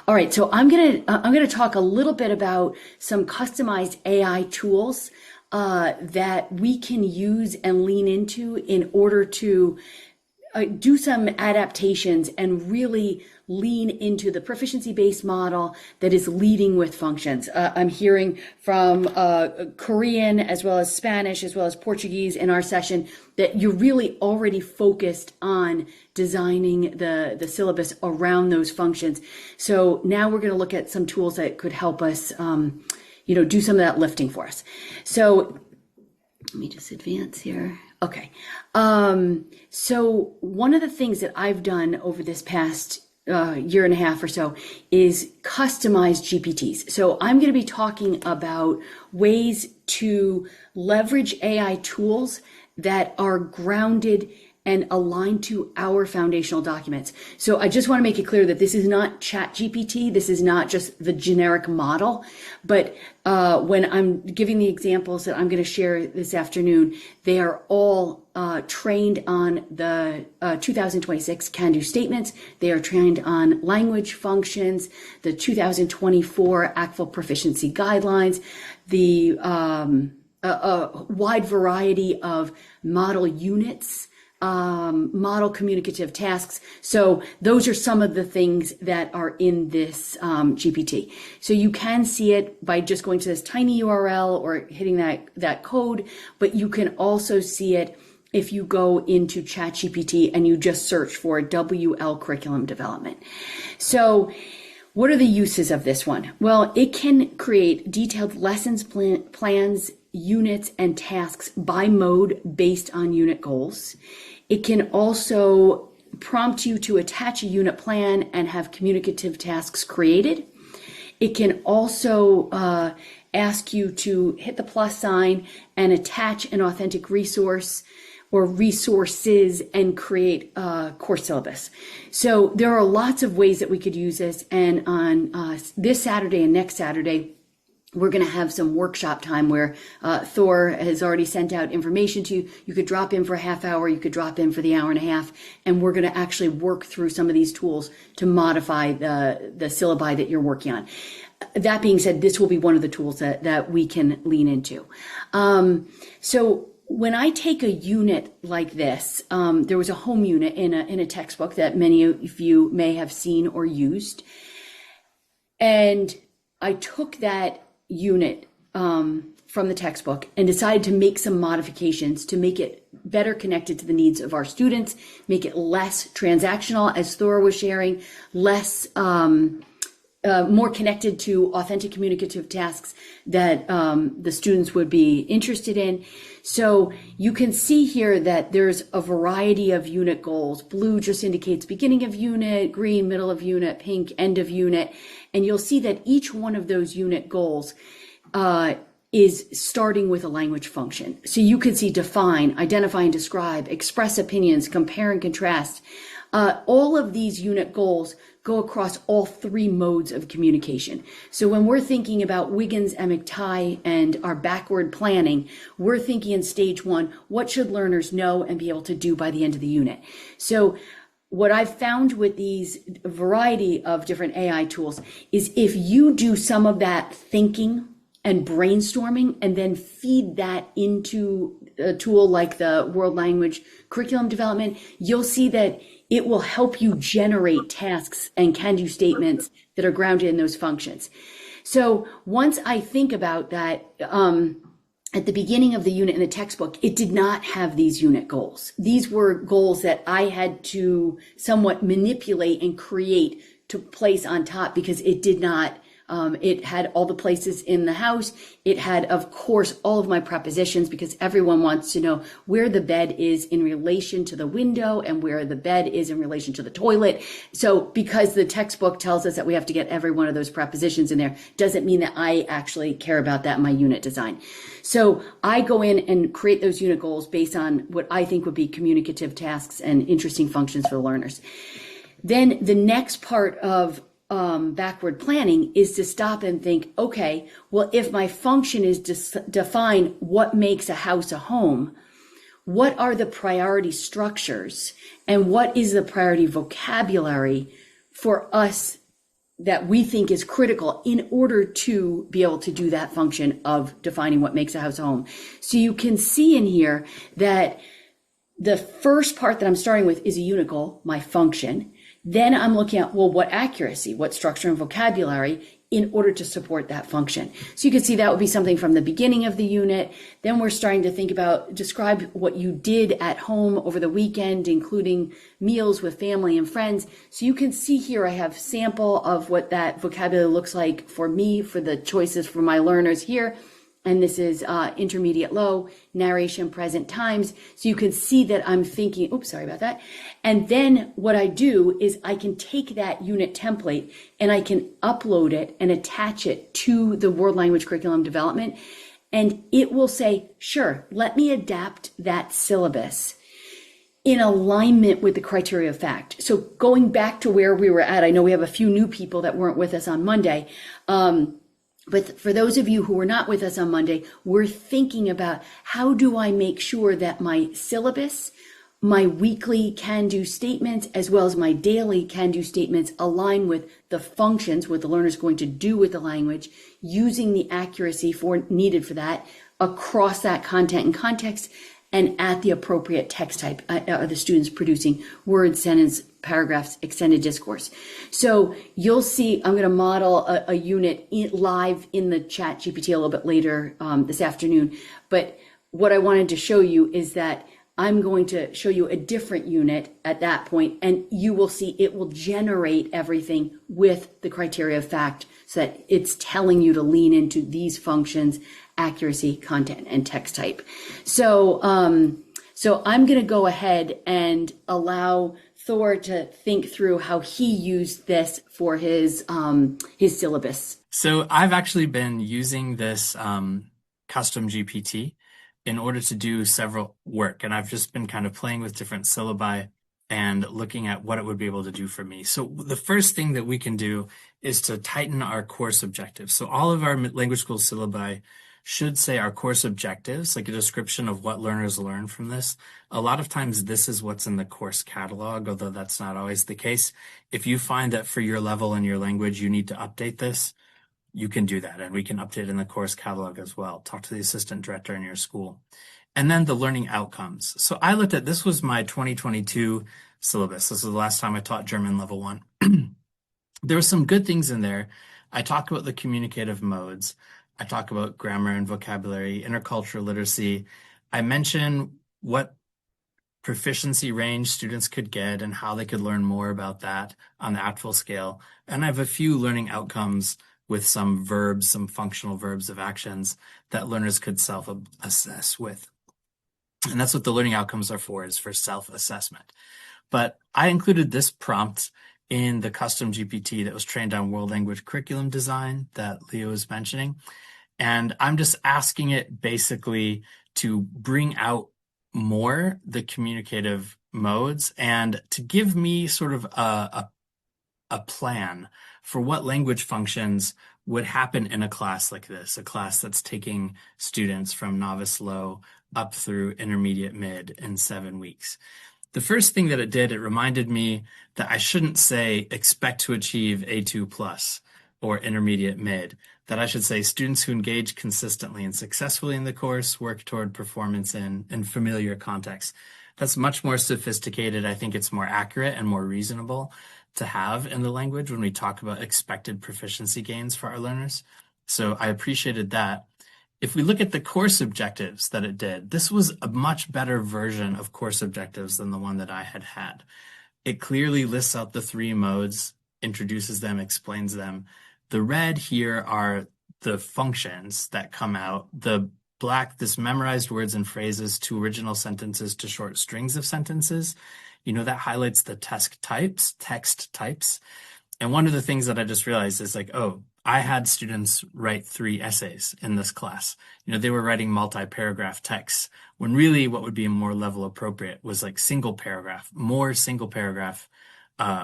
All right, so I'm gonna talk a little bit about some customized AI tools that we can use and lean into in order to do some adaptations and really lean into the proficiency-based model that is leading with functions. I'm hearing from Korean as well as Spanish as well as Portuguese in our session that you're really already focused on designing the syllabus around those functions. So now we're going to look at some tools that could help us, do some of that lifting for us. So let me just advance here. Okay. So one of the things that I've done over this past year and a half or so is customize GPTs. So I'm going to be talking about ways to leverage AI tools that are grounded and aligned to our foundational documents. So I just want to make it clear that this is not ChatGPT. This is not just the generic model. But when I'm giving the examples that I'm going to share this afternoon, they are all trained on the 2026 can-do statements. They are trained on language functions, the 2024 ACTFL proficiency guidelines, the a wide variety of model units, model communicative tasks. So those are some of the things that are in this GPT. So you can see it by just going to this tiny URL or hitting that code, but you can also see it if you go into ChatGPT and you just search for WL curriculum development. So what are the uses of this one? Well, it can create detailed lessons plans, units, and tasks by mode based on unit goals. It can also prompt you to attach a unit plan and have communicative tasks created. It can also ask you to hit the plus sign and attach an authentic resource or resources and create a course syllabus. So there are lots of ways that we could use this. And on this Saturday and next Saturday, we're going to have some workshop time where Thor has already sent out information to you. You could drop in for a half hour. You could drop in for the hour and a half. And we're going to actually work through some of these tools to modify the syllabi that you're working on. That being said, this will be one of the tools that we can lean into. So when I take a unit like this, there was a home unit in a textbook that many of you may have seen or used. And I took that unit from the textbook and decided to make some modifications to make it better connected to the needs of our students, make it less transactional, as Thora was sharing, less more connected to authentic communicative tasks that the students would be interested in. So you can see here that there's a variety of unit goals. Blue just indicates beginning of unit, green, middle of unit, pink, end of unit. And you'll see that each one of those unit goals is starting with a language function. So you can see define, identify and describe, express opinions, compare and contrast. All of these unit goals go across all three modes of communication. So when we're thinking about Wiggins and McTighe and our backward planning, we're thinking in stage one, what should learners know and be able to do by the end of the unit? So what I've found with these variety of different AI tools is if you do some of that thinking and brainstorming and then feed that into a tool like the World Language Curriculum Development, you'll see that it will help you generate tasks and can-do statements that are grounded in those functions. So once I think about that, at the beginning of the unit in the textbook, it did not have these unit goals. These were goals that I had to somewhat manipulate and create to place on top because it did not. It had all the places in the house. It had, of course, all of my prepositions because everyone wants to know where the bed is in relation to the window and where the bed is in relation to the toilet. So because the textbook tells us that we have to get every one of those prepositions in there, doesn't mean that I actually care about that in my unit design. So I go in and create those unit goals based on what I think would be communicative tasks and interesting functions for the learners. Then the next part of backward planning is to stop and think, okay, well, if my function is to define what makes a house a home, what are the priority structures and what is the priority vocabulary for us that we think is critical in order to be able to do that function of defining what makes a house a home. So you can see in here that the first part that I'm starting with is a unit goal, my function. Then I'm looking at, well, what accuracy, what structure and vocabulary in order to support that function. So you can see that would be something from the beginning of the unit. Then we're starting to think about, describe what you did at home over the weekend, including meals with family and friends. So you can see here I have sample of what that vocabulary looks like for me, for the choices for my learners here. And this is intermediate low, narration, present times. So you can see that I'm thinking, oops, sorry about that. And then what I do is I can take that unit template and I can upload it and attach it to the World Language Curriculum Development. And it will say, sure, let me adapt that syllabus in alignment with the criteria of fact. So going back to where we were at, I know we have a few new people that weren't with us on Monday. But for those of you who were not with us on Monday, we're thinking about how do I make sure that my syllabus, my weekly can-do statements, as well as my daily can-do statements align with the functions, what the learner is going to do with the language, using the accuracy needed for that across that content and context, and at the appropriate text type. Are the students producing words, sentence, paragraphs, extended discourse? So you'll see, I'm going to model a unit live in the chat GPT a little bit later this afternoon. But what I wanted to show you is that I'm going to show you a different unit at that point, and you will see it will generate everything with the criteria of fact so that it's telling you to lean into these functions, accuracy, content, and text type. So I'm going to go ahead and allow Thor to think through how he used this for his syllabus. So I've actually been using this custom GPT in order to do several work, and I've just been kind of playing with different syllabi and looking at what it would be able to do for me. So the first thing that we can do is to tighten our course objectives. So all of our language school syllabi should say our course objectives, like a description of what learners learn from this. A lot of times this is what's in the course catalog, although that's not always the case. If you find that for your level and your language, you need to update this, you can do that, and we can update it in the course catalog as well. Talk to the assistant director in your school. And then the learning outcomes. So I looked at, this was my 2022 syllabus. This was the last time I taught German level 1. There were some good things in there. I talked about the communicative modes. I talk about grammar and vocabulary, intercultural literacy. I mention what proficiency range students could get and how they could learn more about that on the actual scale. And I have a few learning outcomes with some verbs, some functional verbs of actions that learners could self-assess with. And that's what the learning outcomes are for, is for self-assessment. But I included this prompt in the custom GPT that was trained on World Language Curriculum Design that Leo was mentioning. And I'm just asking it basically to bring out more the communicative modes and to give me sort of a plan for what language functions would happen in a class like this, a class that's taking students from novice low up through intermediate mid in 7 weeks. The first thing that it did, it reminded me that I shouldn't say expect to achieve A2 plus or intermediate mid, that I should say students who engage consistently and successfully in the course work toward performance in familiar contexts. That's much more sophisticated. I think it's more accurate and more reasonable to have in the language when we talk about expected proficiency gains for our learners. So I appreciated that. If we look at the course objectives that it did, this was a much better version of course objectives than the one that I had had. It clearly lists out the 3 modes, introduces them, explains them. The red here are the functions that come out. The black, this memorized words and phrases to original sentences to short strings of sentences. You know, that highlights the text types. And one of the things that I just realized is like, oh, I had students write 3 essays in this class. You know, they were writing multi-paragraph texts when really what would be more level appropriate was like more single paragraph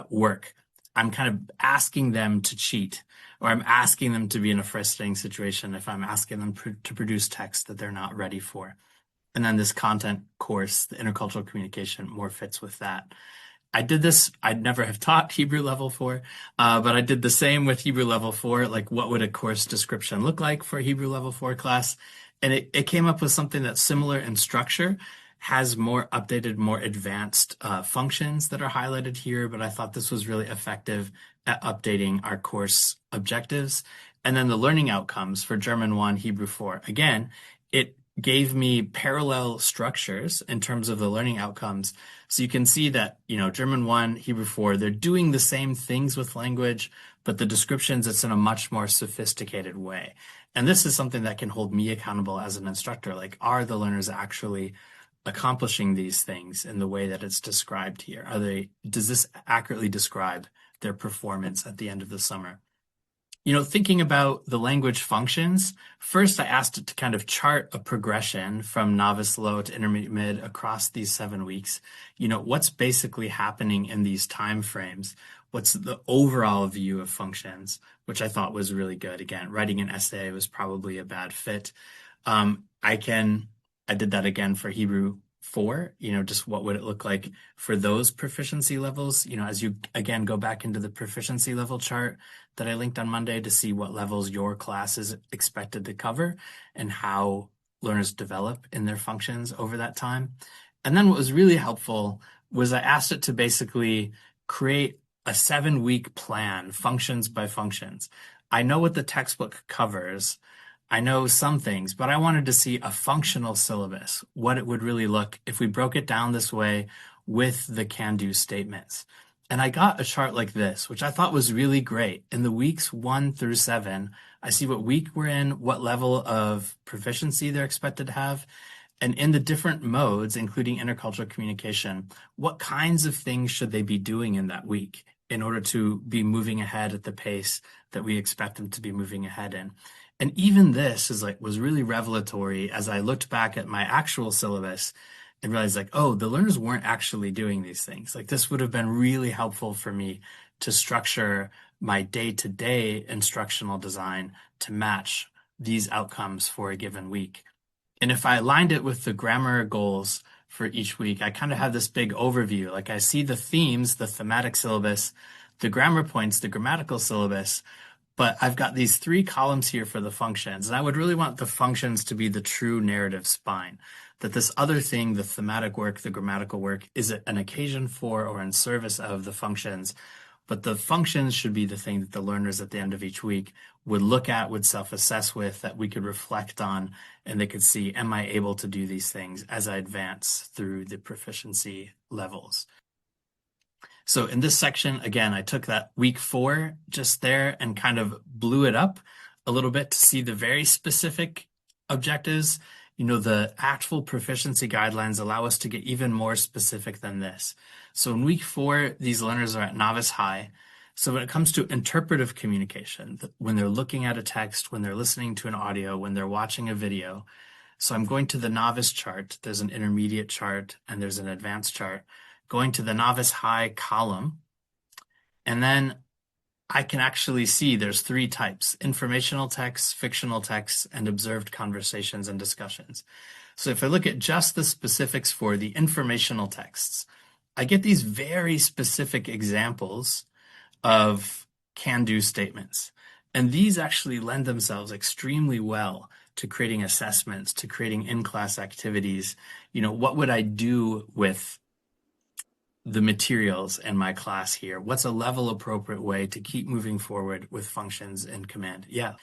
work. I'm kind of asking them to cheat, or I'm asking them to be in a frustrating situation if I'm asking them to produce text that they're not ready for. And then this content course, the intercultural communication, more fits with that. I did this. I'd never have taught Hebrew level 4, but I did the same with Hebrew level 4. Like, what would a course description look like for a Hebrew level 4 class? And it came up with something that's similar in structure, has more updated, more advanced functions that are highlighted here. But I thought this was really effective at updating our course objectives. And then the learning outcomes for German 1, Hebrew 4. Again, it gave me parallel structures in terms of the learning outcomes. So you can see that, German 1, Hebrew 4, they're doing the same things with language, but the descriptions, it's in a much more sophisticated way. And this is something that can hold me accountable as an instructor. Like, are the learners actually accomplishing these things in the way that it's described here? Does this accurately describe their performance at the end of the summer? Thinking about the language functions, first I asked it to kind of chart a progression from novice low to intermediate mid across these 7 weeks. What's basically happening in these time frames? What's the overall view of functions, which I thought was really good. Again, writing an essay was probably a bad fit. I did that again for Hebrew 4, just what would it look like for those proficiency levels, as you again go back into the proficiency level chart that I linked on Monday to see what levels your class is expected to cover and how learners develop in their functions over that time. And then what was really helpful was I asked it to basically create a 7-week plan, functions by functions. I know what the textbook covers. I know some things, but I wanted to see a functional syllabus, what it would really look if we broke it down this way with the can-do statements. And I got a chart like this, which I thought was really great. In the weeks 1 through 7, I see what week we're in, what level of proficiency they're expected to have, and in the different modes, including intercultural communication, what kinds of things should they be doing in that week in order to be moving ahead at the pace that we expect them to be moving ahead in. And even this was really revelatory as I looked back at my actual syllabus and realized oh, the learners weren't actually doing these things. This would have been really helpful for me to structure my day-to-day instructional design to match these outcomes for a given week. And if I aligned it with the grammar goals for each week, I kind of have this big overview. I see the themes, the thematic syllabus, the grammar points, the grammatical syllabus, but I've got these 3 columns here for the functions, and I would really want the functions to be the true narrative spine. That this other thing, the thematic work, the grammatical work, is an occasion for or in service of the functions, but the functions should be the thing that the learners at the end of each week would look at, would self-assess with, that we could reflect on, and they could see, am I able to do these things as I advance through the proficiency levels? So in this section, again, I took that week 4 just there and kind of blew it up a little bit to see the very specific objectives. The actual proficiency guidelines allow us to get even more specific than this. So in week 4, these learners are at novice high. So when it comes to interpretive communication, when they're looking at a text, when they're listening to an audio, when they're watching a video, so I'm going to the novice chart. There's an intermediate chart and there's an advanced chart. Going to the novice high column, and then I can actually see there's 3 types: informational texts, fictional texts, and observed conversations and discussions. So if I look at just the specifics for the informational texts, I get these very specific examples of can-do statements. And these actually lend themselves extremely well to creating assessments, to creating in-class activities. What would I do with the materials in my class here? What's a level appropriate way to keep moving forward with functions in command? Yeah.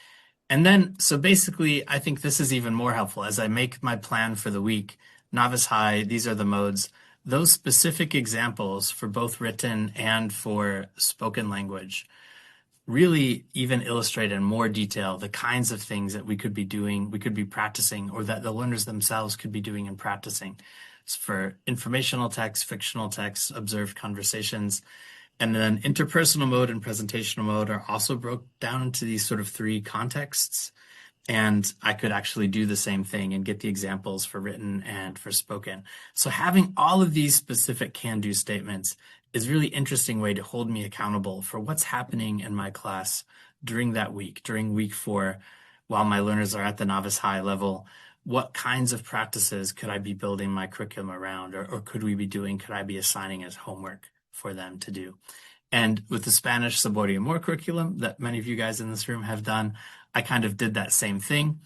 And then, so basically, I think this is even more helpful as I make my plan for the week. Novice high, these are the modes. Those specific examples for both written and for spoken language really even illustrate in more detail the kinds of things that we could be doing, we could be practicing, or that the learners themselves could be doing and practicing. For informational text, fictional text, observed conversations. And then interpersonal mode and presentational mode are also broke down into these sort of 3 contexts. And I could actually do the same thing and get the examples for written and for spoken. So having all of these specific can-do statements is a really interesting way to hold me accountable for what's happening in my class during that week, during week 4, while my learners are at the novice high level. What kinds of practices could I be building my curriculum around, or could I be assigning as homework for them to do. And with the Spanish Saborio Amor curriculum that many of you guys in this room have done, I kind of did that same thing,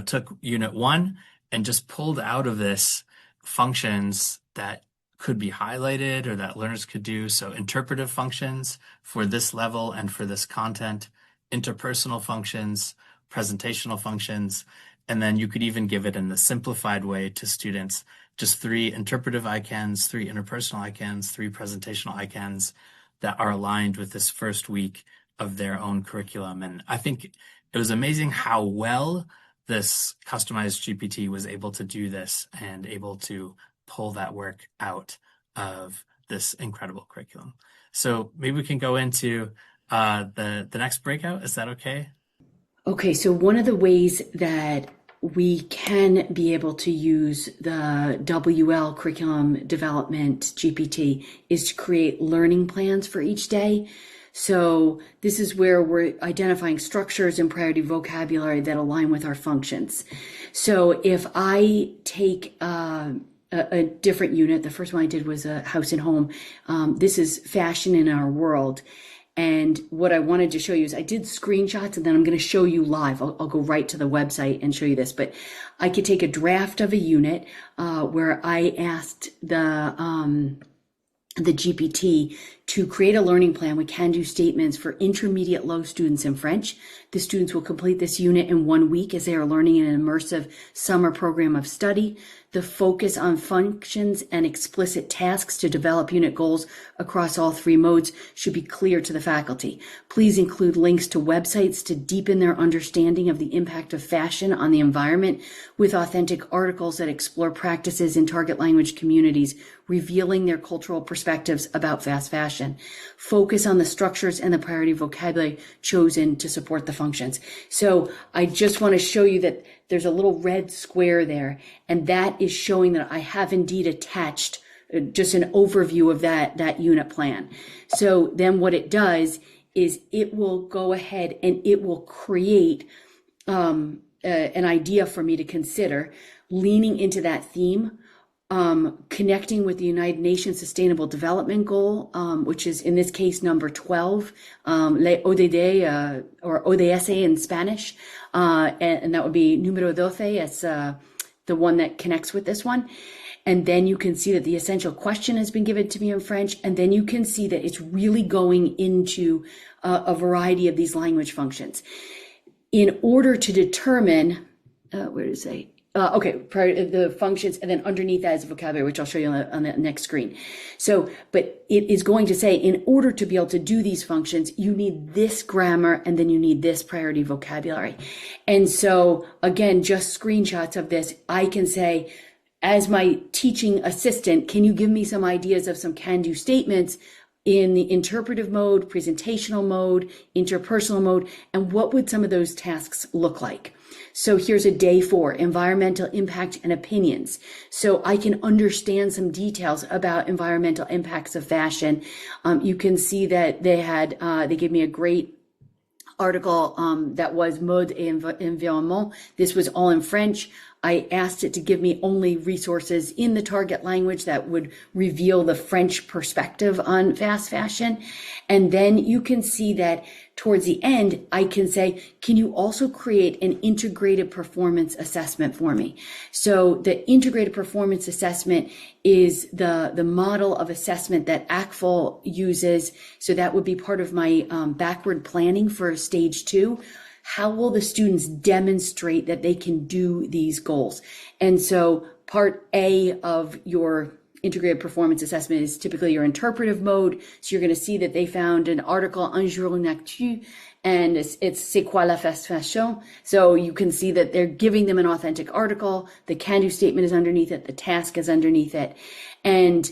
took Unit 1 and just pulled out of this functions that could be highlighted or that learners could do. So interpretive functions for this level and for this content, interpersonal functions, presentational functions, and then you could even give it in the simplified way to students, just 3 interpretive ICANNs, 3 interpersonal ICANNs, 3 presentational ICANNs that are aligned with this first week of their own curriculum. And I think it was amazing how well this customized GPT was able to do this and able to pull that work out of this incredible curriculum. So maybe we can go into the next breakout. Is that okay? Okay, so one of the ways that we can be able to use the WL curriculum development GPT is to create learning plans for each day. So this is where we're identifying structures and priority vocabulary that align with our functions. So if I take a different unit, the first one I did was a house and home. This is fashion in our world. And what I wanted to show you is I did screenshots, and then I'm going to show you live. I'll go right to the website and show you this. But I could take a draft of a unit where I asked the GPT to create a learning plan with can-do statements for intermediate low students in French. The students will complete this unit in 1 week as they are learning in an immersive summer program of study. The focus on functions and explicit tasks to develop unit goals across all 3 modes should be clear to the faculty. Please include links to websites to deepen their understanding of the impact of fashion on the environment with authentic articles that explore practices in target language communities, revealing their cultural perspectives about fast fashion. Focus on the structures and the priority vocabulary chosen to support the functions. So I just want to show you that there's a little red square there, and that is showing that I have indeed attached just an overview of that unit plan. So then what it does is it will go ahead and it will create an idea for me to consider, leaning into that theme, connecting with the United Nations Sustainable Development Goal, which is in this case number 12, le ODD, or ODS in Spanish, and that would be número 12 as the one that connects with this one. And then you can see that the essential question has been given to me in French, and then you can see that it's really going into a variety of these language functions. In order to determine, where does it say? The functions, and then underneath that is vocabulary, which I'll show you on the next screen. So, but it is going to say, in order to be able to do these functions, you need this grammar, and then you need this priority vocabulary. And so, again, just screenshots of this, I can say, as my teaching assistant, can you give me some ideas of some can-do statements in the interpretive mode, presentational mode, interpersonal mode, and what would some of those tasks look like? So here's a day 4, environmental impact and opinions. So I can understand some details about environmental impacts of fashion. You can see that they gave me a great article that was Mode et Environnement. This was all in French. I asked it to give me only resources in the target language that would reveal the French perspective on fast fashion. And then you can see that towards the end, I can say, can you also create an integrated performance assessment for me? So the integrated performance assessment is the model of assessment that ACFL uses. So that would be part of my backward planning for stage 2. How will the students demonstrate that they can do these goals? And so part A of your integrated performance assessment is typically your interpretive mode. So you're going to see that they found an article, Un jour une actu, and it's C'est quoi la fast fashion? So you can see that they're giving them an authentic article. The can-do statement is underneath it. The task is underneath it. And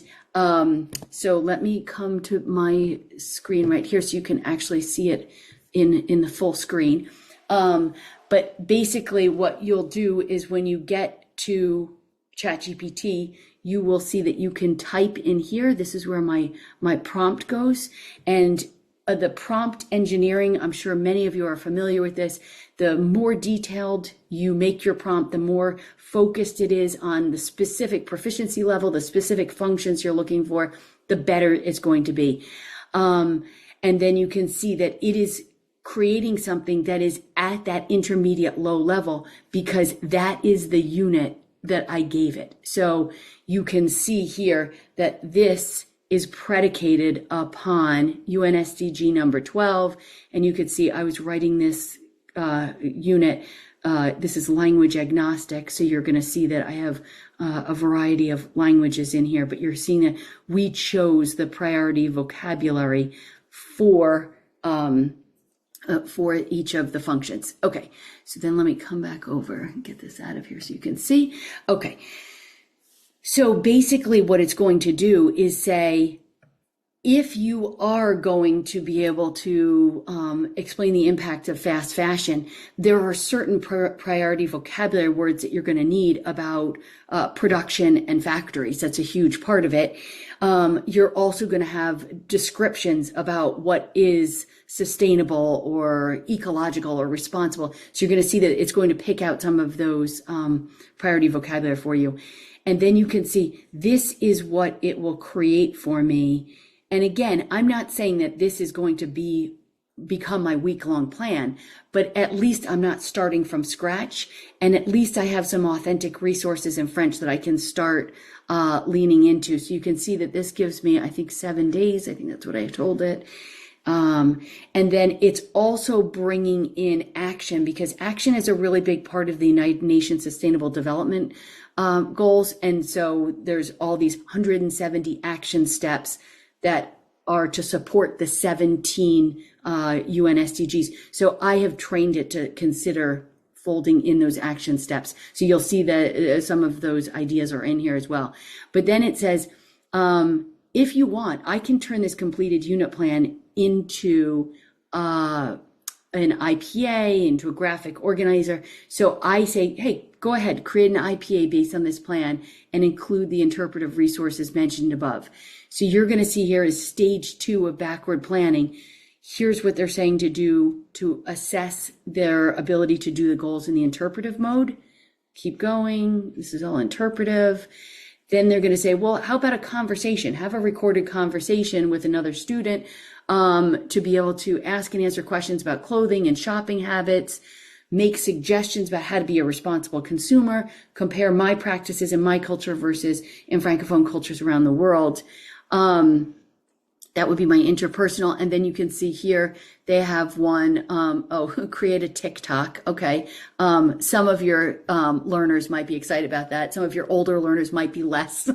so let me come to my screen right here so you can actually see it in the full screen. But basically what you'll do is when you get to ChatGPT, you will see that you can type in here. This is where my prompt goes. And the prompt engineering, I'm sure many of you are familiar with this. The more detailed you make your prompt, the more focused it is on the specific proficiency level, the specific functions you're looking for, the better it's going to be. And then you can see that it is creating something that is at that intermediate low level because that is the unit that I gave it. So you can see here that this is predicated upon UNSDG number 12. And you could see I was writing this unit. This is language agnostic. So you're going to see that I have a variety of languages in here, but you're seeing that we chose the priority vocabulary for each of the functions. Okay, so then let me come back over and get this out of here so you can see. Okay, so basically what it's going to do is say, if you are going to be able to explain the impact of fast fashion, there are certain priority vocabulary words that you're going to need about production and factories. That's a huge part of it. You're also going to have descriptions about what is sustainable or ecological or responsible. So you're going to see that it's going to pick out some of those priority vocabulary for you. And then you can see this is what it will create for me. And again, I'm not saying that this is going to become my week-long plan, but at least I'm not starting from scratch. And at least I have some authentic resources in French that I can start leaning into. So you can see that this gives me, I think, 7 days. I think that's what I told it. And then it's also bringing in action, because action is a really big part of the United Nations Sustainable Development goals. And so there's all these 170 action steps that are to support the 17 UN SDGs. So I have trained it to consider folding in those action steps. So you'll see that some of those ideas are in here as well. But then it says, if you want, I can turn this completed unit plan into an IPA, into a graphic organizer. So I say, hey, go ahead, create an IPA based on this plan and include the interpretive resources mentioned above. So you're going to see here is stage 2 of backward planning. Here's what they're saying to do to assess their ability to do the goals in the interpretive mode. Keep going. This is all interpretive. Then they're going to say, well, how about a conversation? Have a recorded conversation with another student to be able to ask and answer questions about clothing and shopping habits, make suggestions about how to be a responsible consumer, compare my practices in my culture versus in Francophone cultures around the world. That would be my interpersonal. And then you can see here, they have one, create a TikTok. Okay. Some of your learners might be excited about that. Some of your older learners might be less,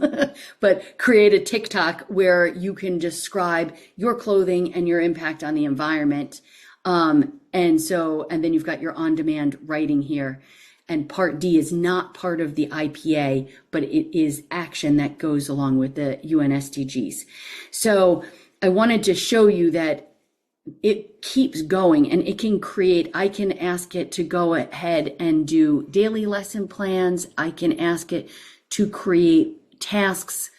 but create a TikTok where you can describe your clothing and your impact on the environment. And then you've got your on-demand writing here. And part D is not part of the IPA, but it is action that goes along with the UN SDGs. So I wanted to show you that it keeps going and it can create, I can ask it to go ahead and do daily lesson plans. I can ask it to create tasks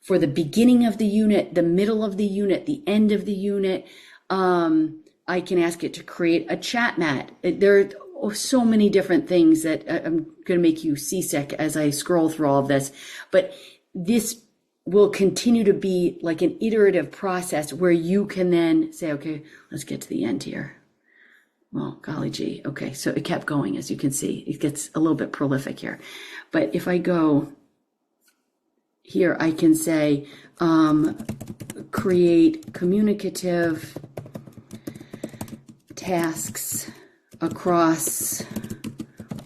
for the beginning of the unit, the middle of the unit, the end of the unit. I can ask it to create a chat mat. There are so many different things that I'm going to make you seasick as I scroll through all of this, but this will continue to be like an iterative process where you can then say, okay, let's get to the end here. Well, golly gee. Okay. So it kept going, as you can see. It gets a little bit prolific here. But if I go here, I can say, create communicative tasks across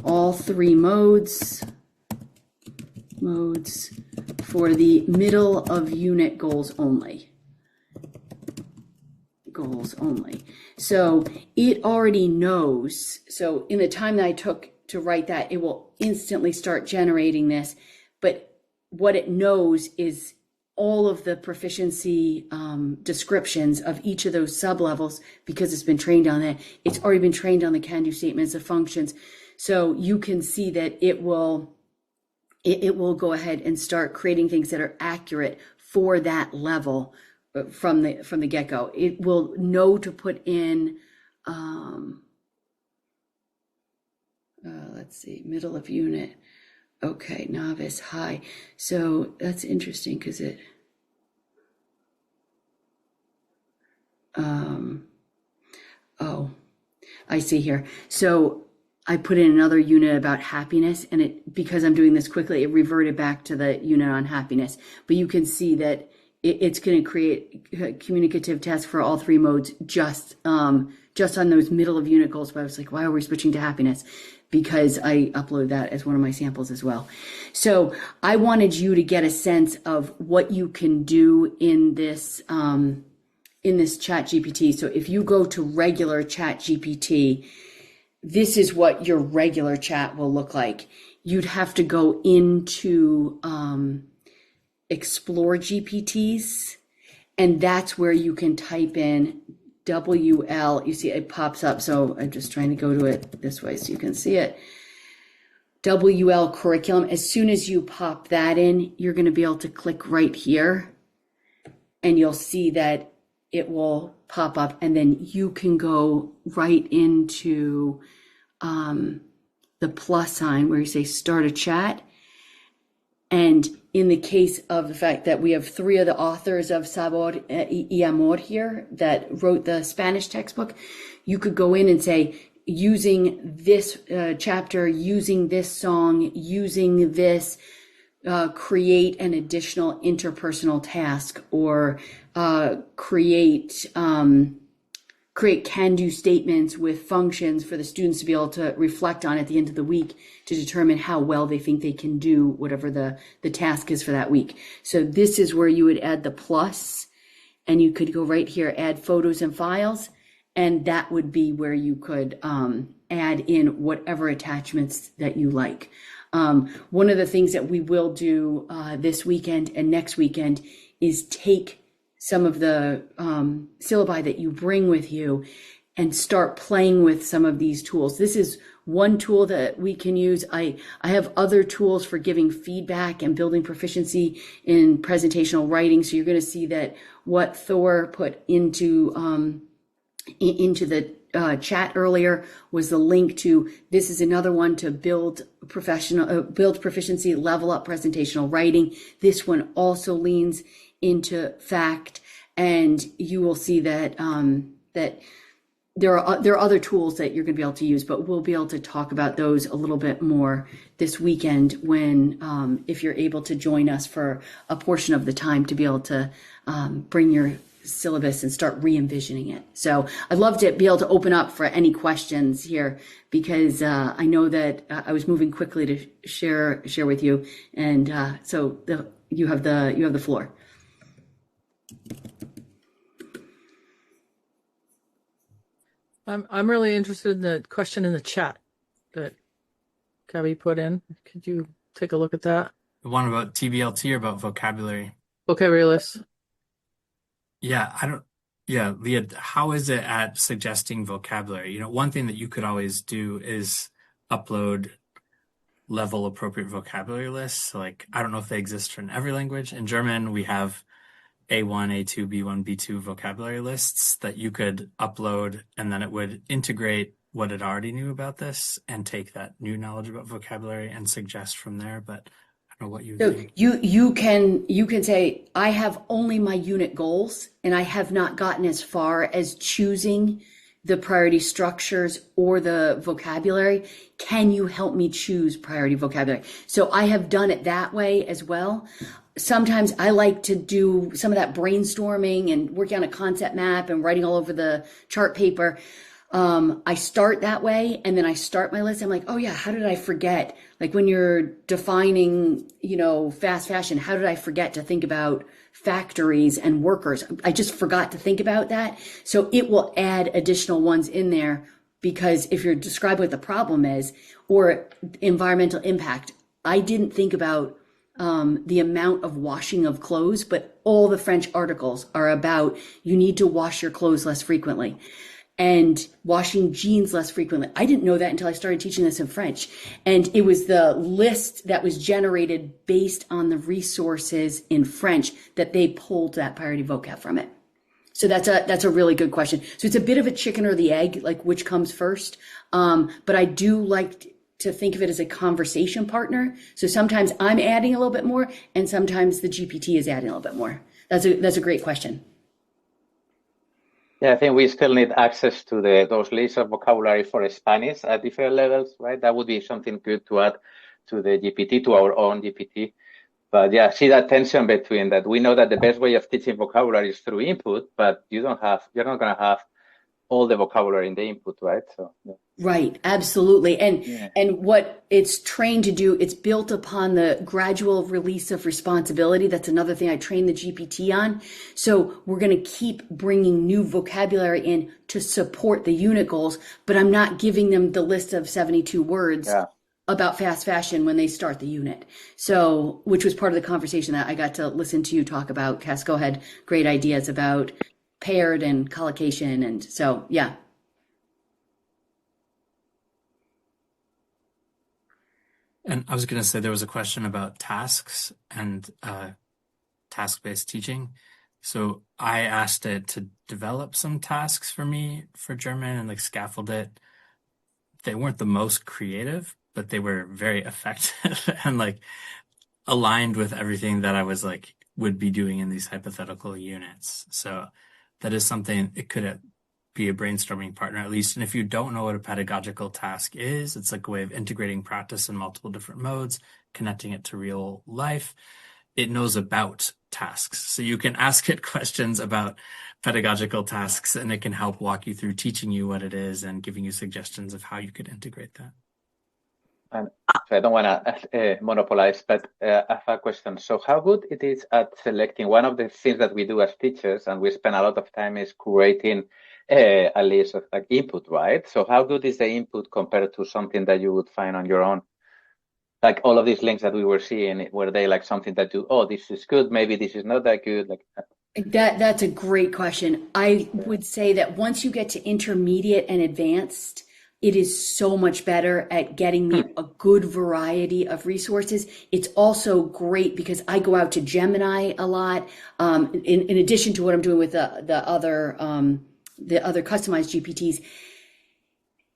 all 3 modes for the middle of unit goals only. So it already knows. So in the time that I took to write that, it will instantly start generating this. But what it knows is all of the proficiency descriptions of each of those sublevels, because it's been trained on that. It's already been trained on the can-do statements of functions. So you can see that it will go ahead and start creating things that are accurate for that level from the get-go. It will know to put in, let's see, middle of unit. Okay, novice, high. So that's interesting because Oh, I see here. So I put in another unit about happiness, and it, because I'm doing this quickly, it reverted back to the unit on happiness. But you can see that it's going to create a communicative task for all three modes just on those middle of unit goals. But I was like, why are we switching to happiness? Because I upload that as one of my samples as well. So I wanted you to get a sense of what you can do in this chat GPT. So if you go to regular chat GPT, this is what your regular chat will look like. You'd have to go into Explore GPTs, and that's where you can type in WL. You see it pops up. So I'm just trying to go to it this way so you can see it. WL curriculum. As soon as you pop that in, you're going to be able to click right here, and you'll see that it will pop up, and then you can go right into the plus sign where you say start a chat. And in the case of the fact that we have three of the authors of Sabor y Amor here that wrote the Spanish textbook, you could go in and say, using this chapter, using this song, using this, create an additional interpersonal task, or create can-do statements with functions for the students to be able to reflect on at the end of the week to determine how well they think they can do whatever the task is for that week. So this is where you would add the plus, and you could go right here, add photos and files, and that would be where you could add in whatever attachments that you like. One of the things that we will do this weekend and next weekend is take some of the syllabi that you bring with you and start playing with some of these tools. This is one tool that we can use. I have other tools for giving feedback and building proficiency in presentational writing. So you're going to see that what Thor put into the chat earlier was the link to, this is another one to build proficiency, level up presentational writing. This one also leans into fact, and you will see that that there are other tools that you're going to be able to use, but we'll be able to talk about those a little bit more this weekend when if you're able to join us for a portion of the time to be able to bring your syllabus and start re-envisioning it. So I'd love to be able to open up for any questions here, because I know that I was moving quickly to share with you, and so you have the floor. I'm really interested in the question in the chat that Gabby put in. Could you take a look at that? The one about TBLT or about vocabulary? Vocabulary lists. Yeah, Leah, how is it at suggesting vocabulary? One thing that you could always do is upload level appropriate vocabulary lists. So, like, I don't know if they exist in every language. In German, we have A1, A2, B1, B2 vocabulary lists that you could upload, and then it would integrate what it already knew about this and take that new knowledge about vocabulary and suggest from there. But I don't know what you think. You can say, I have only my unit goals, and I have not gotten as far as choosing the priority structures or the vocabulary. Can you help me choose priority vocabulary? So I have done it that way as well. Sometimes I like to do some of that brainstorming and working on a concept map and writing all over the chart paper. I start that way, and then I start my list. I'm like, oh yeah, how did I forget? Like when you're defining, fast fashion, how did I forget to think about factories and workers? I just forgot to think about that. So it will add additional ones in there, because if you're describing what the problem is or environmental impact, I didn't think about the amount of washing of clothes, but all the French articles are about you need to wash your clothes less frequently and washing jeans less frequently. I didn't know that until I started teaching this in French. And it was the list that was generated based on the resources in French that they pulled that priority vocab from it. So that's a really good question. So it's a bit of a chicken or the egg, like which comes first. But I do like to think of it as a conversation partner. So sometimes I'm adding a little bit more, and sometimes the GPT is adding a little bit more. That's a great question. Yeah, I think we still need access to those lists of vocabulary for Spanish at different levels, right? That would be something good to add to the GPT, to our own GPT. But yeah, see that tension between that. We know that the best way of teaching vocabulary is through input, but you're not going to have all the vocabulary in the input, right? So yeah. Right, absolutely. Yeah. And what it's trained to do, it's built upon the gradual release of responsibility. That's another thing I train the GPT on. So we're going to keep bringing new vocabulary in to support the unit goals, but I'm not giving them the list of 72 words about fast fashion when they start the unit. So, which was part of the conversation that I got to listen to you talk about. Casco had great ideas about paired and collocation. And so, yeah. And I was going to say there was a question about tasks and task-based teaching. So I asked it to develop some tasks for me for German and like scaffold it. They weren't the most creative, but they were very effective and like aligned with everything that I was like would be doing in these hypothetical units. So that is something, it could be a brainstorming partner at least. And if you don't know what a pedagogical task is, it's like a way of integrating practice in multiple different modes, connecting it to real life. It knows about tasks. So you can ask it questions about pedagogical tasks and it can help walk you through teaching you what it is and giving you suggestions of how you could integrate that. And so I don't want to monopolize, but I have a question. So how good it is at selecting? One of the things that we do as teachers, and we spend a lot of time, is creating a list of like input, right? So how good is the input compared to something that you would find on your own? Like all of these links that we were seeing, were they like something that this is good, maybe this is not that good? Like that's a great question. I would say that once you get to intermediate and advanced, it is so much better at getting me a good variety of resources. It's also great because I go out to Gemini a lot. In addition to what I'm doing with the other customized GPTs,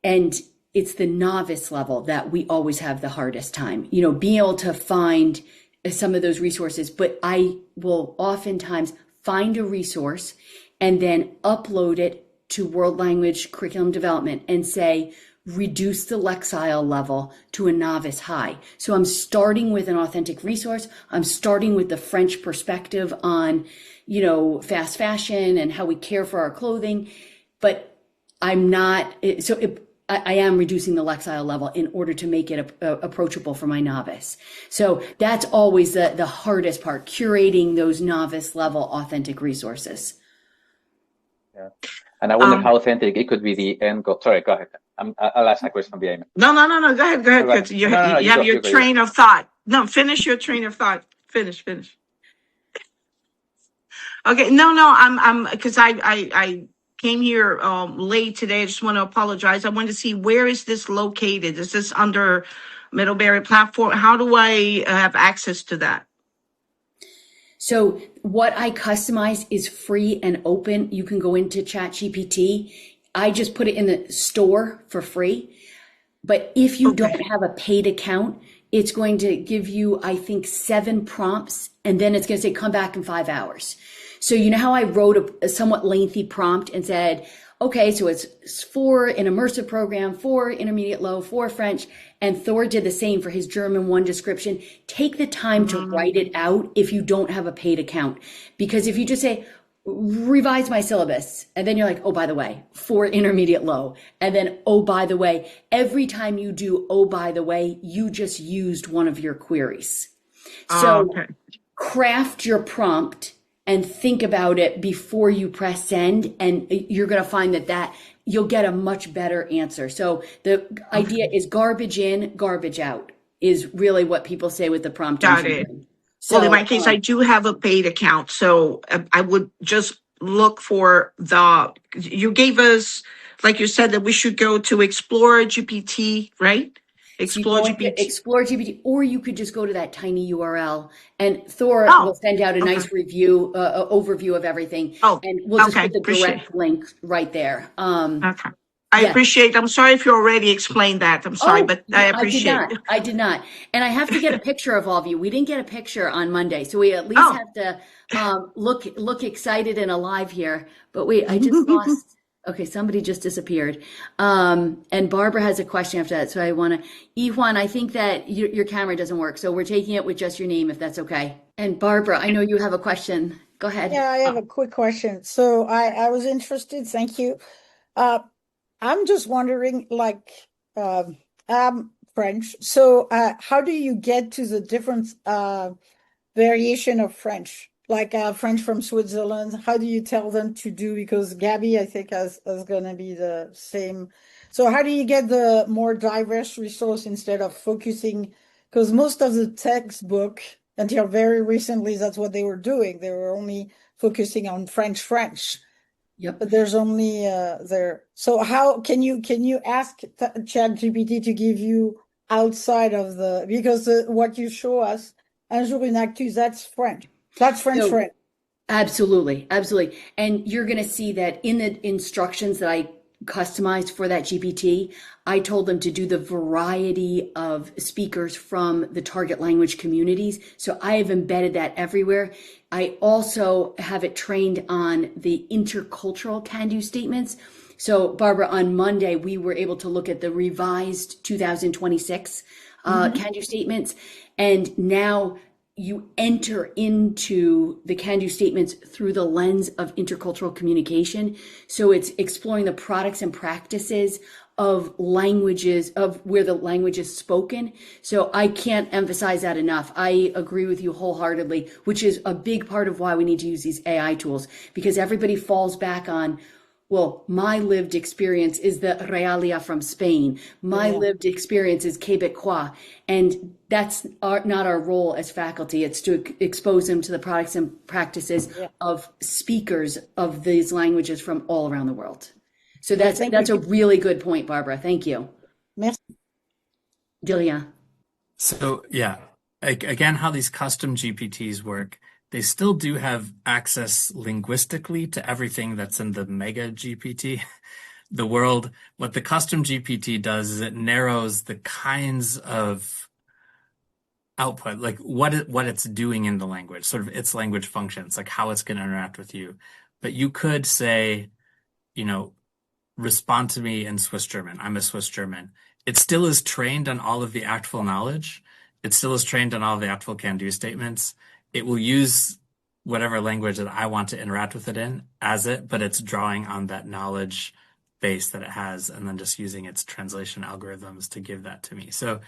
and it's the novice level that we always have the hardest time. You know, being able to find some of those resources. But I will oftentimes find a resource and then upload it to World Language Curriculum Development and say, reduce the Lexile level to a novice high. So I'm starting with an authentic resource. I'm starting with the French perspective on, you know, fast fashion and how we care for our clothing. But I'm not, I am reducing the Lexile level in order to make it approachable for my novice. So that's always the hardest part, curating those novice level authentic resources. Yeah. And I wonder how authentic it could be the end goal. Sorry, go ahead. I'll ask a question behind me. No. Go ahead. You have your train of thought. No, finish your train of thought. Finish. Okay. No. I'm because I came here late today. I just want to apologize. I want to see, where is this located? Is this under Middlebury platform? How do I have access to that? So what I customize is free and open. You can go into ChatGPT. I just put it in the store for free. But if you don't have a paid account, it's going to give you, I think, 7 prompts, and then it's going to say, come back in 5 hours. So you know how I wrote a somewhat lengthy prompt and said, okay, so it's 4 an immersive program, 4 intermediate low, 4 French, and Thor did the same for his German 1 description. Take the time to write it out if you don't have a paid account. Because if you just say, revise my syllabus, and then you're like, oh, by the way, 4 intermediate low, and then, oh, by the way, every time you do, oh, by the way, you just used one of your queries. So craft your prompt and think about it before you press send, and you're going to find that you'll get a much better answer. So the idea is garbage in, garbage out is really what people say with the prompt. Got it. So, well, in my case, I do have a paid account, so I would just look for you gave us, like you said, that we should go to Explore GPT, right? Explore GPT, or you could just go to that tiny URL, and Thor will send out a nice review, overview of everything, and we'll just put the direct link right there. I Yes. appreciate. I'm sorry if you already explained that. I'm sorry, but I I did appreciate. not. I did not. And I have to get a picture of all of you. We didn't get a picture on Monday, so we at least Oh, have to look excited and alive here. But wait, I just lost. Okay, somebody just disappeared. And Barbara has a question after that, so I want to. Ijuan, I think that your camera doesn't work, so we're taking it with just your name, if that's okay. And Barbara, I know you have a question. Go ahead. Yeah, I have a quick question. So I was interested, thank you. I'm just wondering, like, I'm French, so how do you get to the different variation of French? Like French from Switzerland, how do you tell them to do? Because Gabby, I think, is going to be the same. So how do you get the more diverse resource instead of focusing? Because most of the textbook, until very recently, that's what they were doing. They were only focusing on French. Yep. But there's only there. So how can you ask ChatGPT to give you outside of the, because what you show us, Un jour une actu, that's French. That's French. So, absolutely, absolutely. And you're going to see that in the instructions that I customized for that GPT, I told them to do the variety of speakers from the target language communities. So I have embedded that everywhere. I also have it trained on the intercultural can-do statements. So Barbara, on Monday, we were able to look at the revised 2026 can-do statements. And now you enter into the can-do statements through the lens of intercultural communication. So it's exploring the products and practices of languages, of where the language is spoken. So I can't emphasize that enough. I agree with you wholeheartedly, which is a big part of why we need to use these AI tools, because everybody falls back on, well, my lived experience is the realia from Spain. My lived experience is Quebecois. And that's not our role as faculty. It's to expose them to the products and practices of speakers of these languages from all around the world. So that's a really good point, Barbara. Thank you. Merci. Delia. So yeah, again, how these custom GPTs work, they still do have access linguistically to everything that's in the mega GPT, the world. What the custom GPT does is it narrows the kinds of output, like what it's doing in the language, sort of its language functions, like how it's going to interact with you. But you could say, respond to me in Swiss German. I'm a Swiss German. It still is trained on all of the actful knowledge. It still is trained on all of the actful can-do statements. It will use whatever language that I want to interact with it in as it, but it's drawing on that knowledge base that it has and then just using its translation algorithms to give that to me. So